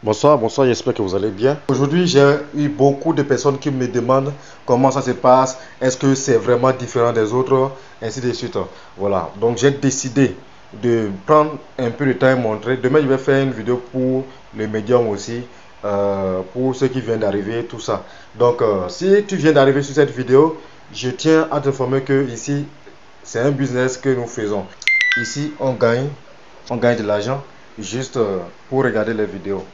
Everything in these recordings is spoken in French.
Bonsoir, bonsoir, j'espère que vous allez bien. Aujourd'hui, j'ai eu beaucoup de personnes qui me demandent comment ça se passe, est-ce que c'est vraiment différent des autres, ainsi de suite. Voilà, donc j'ai décidé de prendre un peu de temps et montrer. Demain, je vais faire une vidéo pour les médias aussi, pour ceux qui viennent d'arriver, tout ça. Donc, si tu viens d'arriver sur cette vidéo, je tiens à t'informer que ici, c'est un business que nous faisons. Ici, on gagne de l'argent juste pour regarder les vidéos.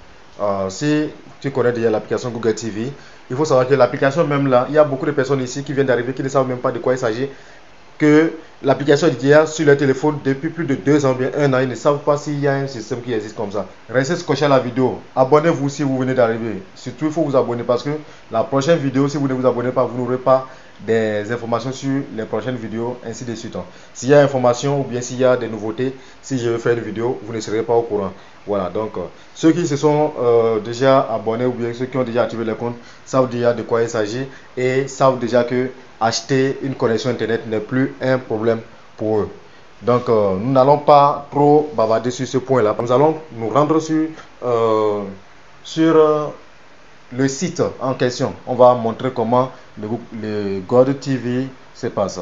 Si tu connais déjà l'application Google TV, il faut savoir que l'application même là, il y a beaucoup de personnes ici qui viennent d'arriver qui ne savent même pas de quoi il s'agit. Que l'application est déjà sur leur téléphone depuis plus de 2 ans, bien 1 an, ils ne savent pas s'il y a un système qui existe comme ça. Restez scotché à la vidéo, abonnez-vous si vous venez d'arriver. Surtout, il faut vous abonner parce que la prochaine vidéo, si vous ne vous abonnez pas, vous n'aurez pas des informations sur les prochaines vidéos, ainsi de suite. S'il y a information ou bien s'il y a des nouveautés, si je veux faire une vidéo, vous ne serez pas au courant. Voilà, donc ceux qui se sont déjà abonnés ou bien ceux qui ont déjà activé les comptes savent déjà de quoi il s'agit et savent déjà que acheter une connexion internet n'est plus un problème pour eux. Donc nous n'allons pas trop bavarder sur ce point là. Nous allons nous rendre sur le site en question. On va montrer comment le God TV se passe.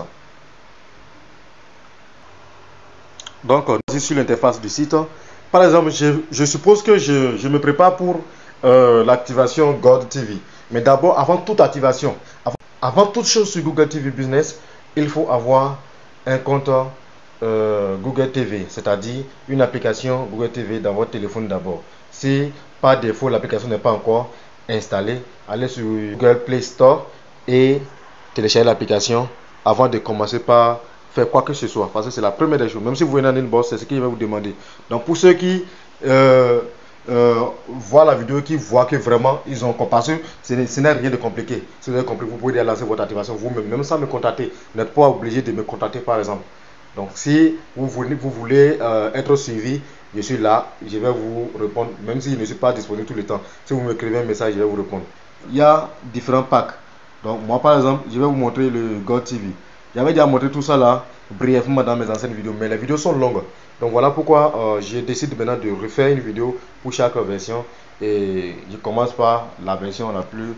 Donc ici sur l'interface du site, par exemple, je suppose que je me prépare pour l'activation God TV. Mais d'abord, avant toute activation, avant toute chose sur Google TV Business, il faut avoir un compte Google TV, c'est-à-dire une application Google TV dans votre téléphone d'abord. Si par défaut l'application n'est pas encore installée, allez sur Google Play Store et téléchargez l'application avant de commencer par faire quoi que ce soit, parce que c'est la première des choses. Même si vous venez en inbox, c'est ce qu'il va vous demander. Donc pour ceux qui voient la vidéo, qui voient que vraiment ils ont compris, parce que ce n'est rien de compliqué. Si vous avez compris, vous pouvez déjà lancer votre activation vous-même, même sans me contacter. Vous n'êtes pas obligé de me contacter par exemple. Donc si vous voulez être suivi, je suis là, je vais vous répondre, même si je ne suis pas disponible tout le temps. Si vous m'écrivez un message, je vais vous répondre. Il y a différents packs. Donc moi par exemple, je vais vous montrer le God TV. J'avais déjà montré tout ça là brièvement dans mes anciennes vidéos, mais les vidéos sont longues. Donc voilà pourquoi je décide maintenant de refaire une vidéo pour chaque version. Et je commence par la version la plus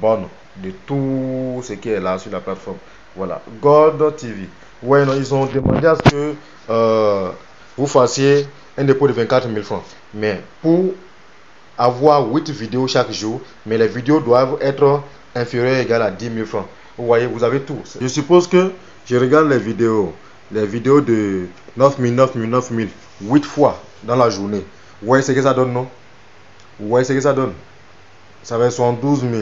bonne de tout ce qui est là sur la plateforme. Voilà, God TV. Ouais, non, ils ont demandé à ce que vous fassiez un dépôt de 24 000 francs. Mais pour avoir 8 vidéos chaque jour, mais les vidéos doivent être inférieures ou égales à 10 000 francs. Vous voyez, vous avez tout. Je suppose que je regarde les vidéos de 9 000, 9 000, 9 000, 8 fois dans la journée. Vous voyez ce que ça donne, non? Vous voyez ce que ça donne? Ça va être 72 000.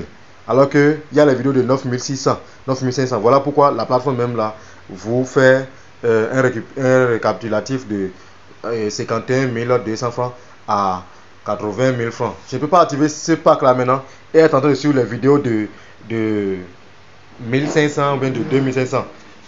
Alors qu'il y a les vidéos de 9 600, 9 500. Voilà pourquoi la plateforme même là vous fait un récapitulatif de 51 200 francs à 80 000 francs. Je ne peux pas activer ce pack là maintenant et être en train de suivre les vidéos de 1500 ou bien de 2500.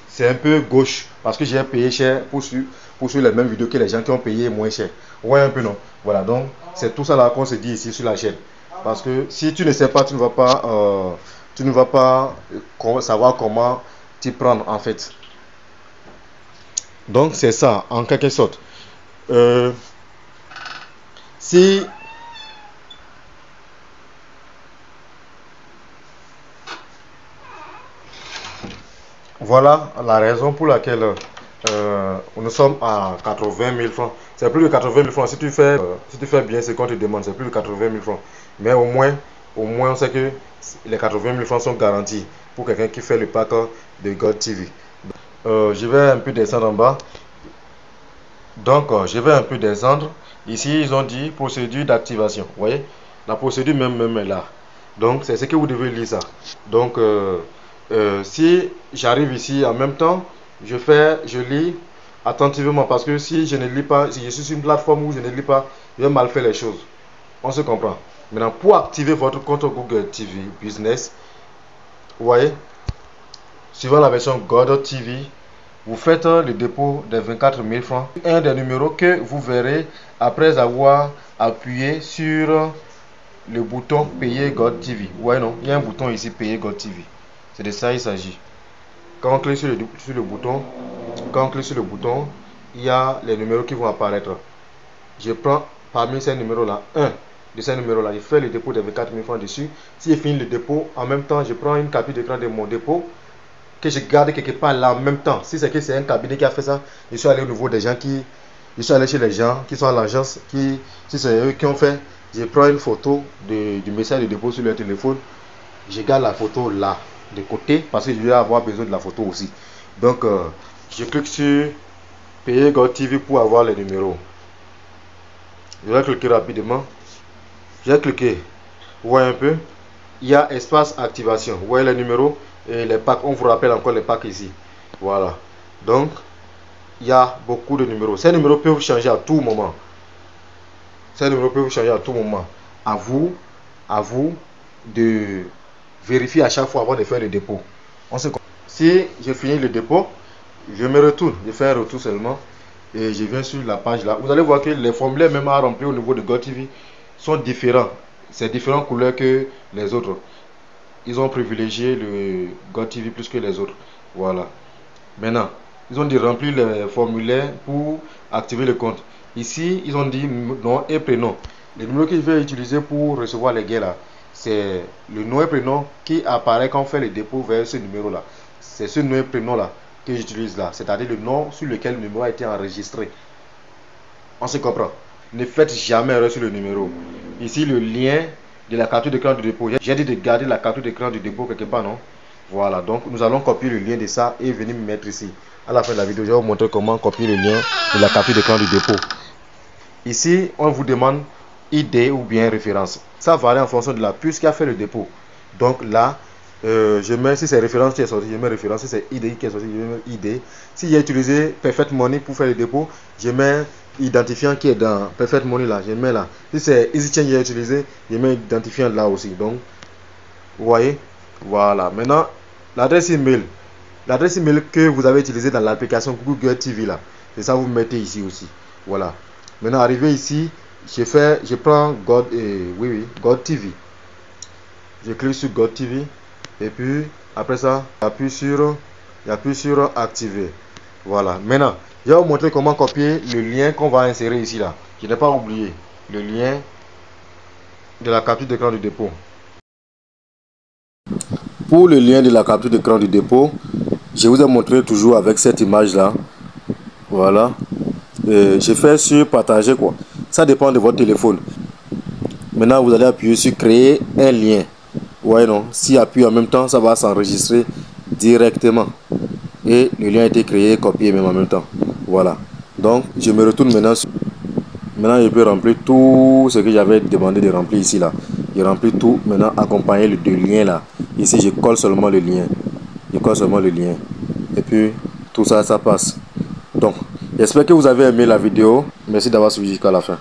C'est un peu gauche parce que j'ai payé cher pour suivre les mêmes vidéos que les gens qui ont payé moins cher. Ouais, un peu non. Voilà, donc c'est tout ça là qu'on se dit ici sur la chaîne. Parce que si tu ne sais pas, tu ne vas pas savoir comment t'y prendre en fait. Donc c'est ça en quelque sorte. Si voilà la raison pour laquelle nous sommes à 80 000 francs. C'est plus de 80 000 francs. Si tu fais bien ce qu'on te demande, c'est plus de 80 000 francs. Mais au moins on sait que les 80 000 francs sont garantis pour quelqu'un qui fait le pack de God TV. Je vais un peu descendre en bas. Donc je vais un peu descendre. Ici ils ont dit procédure d'activation. Vous voyez, la procédure même est là. Donc c'est ce que vous devez lire ça. Donc si j'arrive ici en même temps, je lis attentivement parce que si je ne lis pas, si je suis sur une plateforme où je ne lis pas, je vais mal faire les choses. On se comprend. Maintenant, pour activer votre compte Google TV Business, vous voyez, suivant la version God TV, vous faites le dépôt de 24 000 francs. Un des numéros que vous verrez après avoir appuyé sur le bouton payer God TV. Vous voyez, non, il y a un bouton ici payer God TV. C'est de ça il s'agit. Quand on clique sur le bouton, il y a les numéros qui vont apparaître. Je prends parmi ces numéros là un de ce numéro-là. Je fais le dépôt de 24 000 francs dessus. Si j'ai fini le dépôt, en même temps, je prends une capture d'écran de mon dépôt que je garde quelque part là en même temps. Si c'est que c'est un cabinet qui a fait ça, je suis allé au niveau des gens qui... Je suis allé chez les gens qui sont à l'agence, si c'est eux qui ont fait, je prends une photo du message de dépôt sur leur téléphone. Je garde la photo là, de côté, parce que je vais avoir besoin de la photo aussi. Donc, je clique sur payer GoTV pour avoir les numéros. Je vais cliquer rapidement. J'ai cliqué. Vous voyez un peu. Il y a espace activation. Vous voyez les numéros et les packs. On vous rappelle encore les packs ici. Voilà. Donc, il y a beaucoup de numéros. Ces numéros peuvent changer à tout moment. Ces numéros peuvent changer à tout moment. À vous de vérifier à chaque fois avant de faire le dépôt. Si je finis le dépôt, je me retourne. Je fais un retour seulement. Et je viens sur la page là. Vous allez voir que les formulaires même à remplir au niveau de GoTV sont différents. C'est différentes couleurs que les autres. Ils ont privilégié le GoTV plus que les autres. Voilà. Maintenant, ils ont dit remplir les formulaires pour activer le compte. Ici, ils ont dit nom et prénom. Le numéro que je vais utiliser pour recevoir les gains là, c'est le nom et prénom qui apparaît quand on fait le dépôt vers ce numéro là. C'est ce nom et prénom là que j'utilise là, c'est-à-dire le nom sur lequel le numéro a été enregistré. On se comprend. Ne faites jamais erreur sur le numéro. Ici, le lien de la capture d'écran du dépôt. J'ai dit de garder la capture d'écran du dépôt quelque part, non? Voilà, donc nous allons copier le lien de ça et venir me mettre ici. À la fin de la vidéo, je vais vous montrer comment copier le lien de la capture d'écran du dépôt. Ici, on vous demande ID ou bien référence. Ça varie en fonction de la puce qui a fait le dépôt. Donc là, je mets, si c'est référence qui est sortie, je mets référence. Si c'est ID qui est sorti, je mets ID. Si j'ai utilisé Perfect Money pour faire le dépôt, je mets identifiant qui est dans Perfect Money là, je mets là. Si c'est EasyChange j'ai utilisé, je mets identifiant là aussi. Donc, vous voyez, voilà. Maintenant, l'adresse email que vous avez utilisé dans l'application Google TV là, c'est ça vous mettez ici aussi. Voilà. Maintenant, arrivé ici, je prends GoTV. Je clique sur GoTV. Et puis après ça, j'appuie sur activer. Voilà. Maintenant, je vais vous montrer comment copier le lien qu'on va insérer ici là. Je n'ai pas oublié le lien de la capture d'écran du dépôt. Pour le lien de la capture d'écran du dépôt, je vous ai montré toujours avec cette image là. Voilà. Je fais sur partager quoi. Ça dépend de votre téléphone. Maintenant, vous allez appuyer sur créer un lien. Ouais, non, si appuie en même temps, ça va s'enregistrer directement. Et le lien a été créé, copié même en même temps. Voilà. Donc, je me retourne maintenant. Maintenant, je peux remplir tout ce que j'avais demandé de remplir ici là. Je remplis tout. Maintenant, accompagner le lien là. Ici, je colle seulement le lien. Je colle seulement le lien. Et puis, tout ça, ça passe. Donc, j'espère que vous avez aimé la vidéo. Merci d'avoir suivi jusqu'à la fin.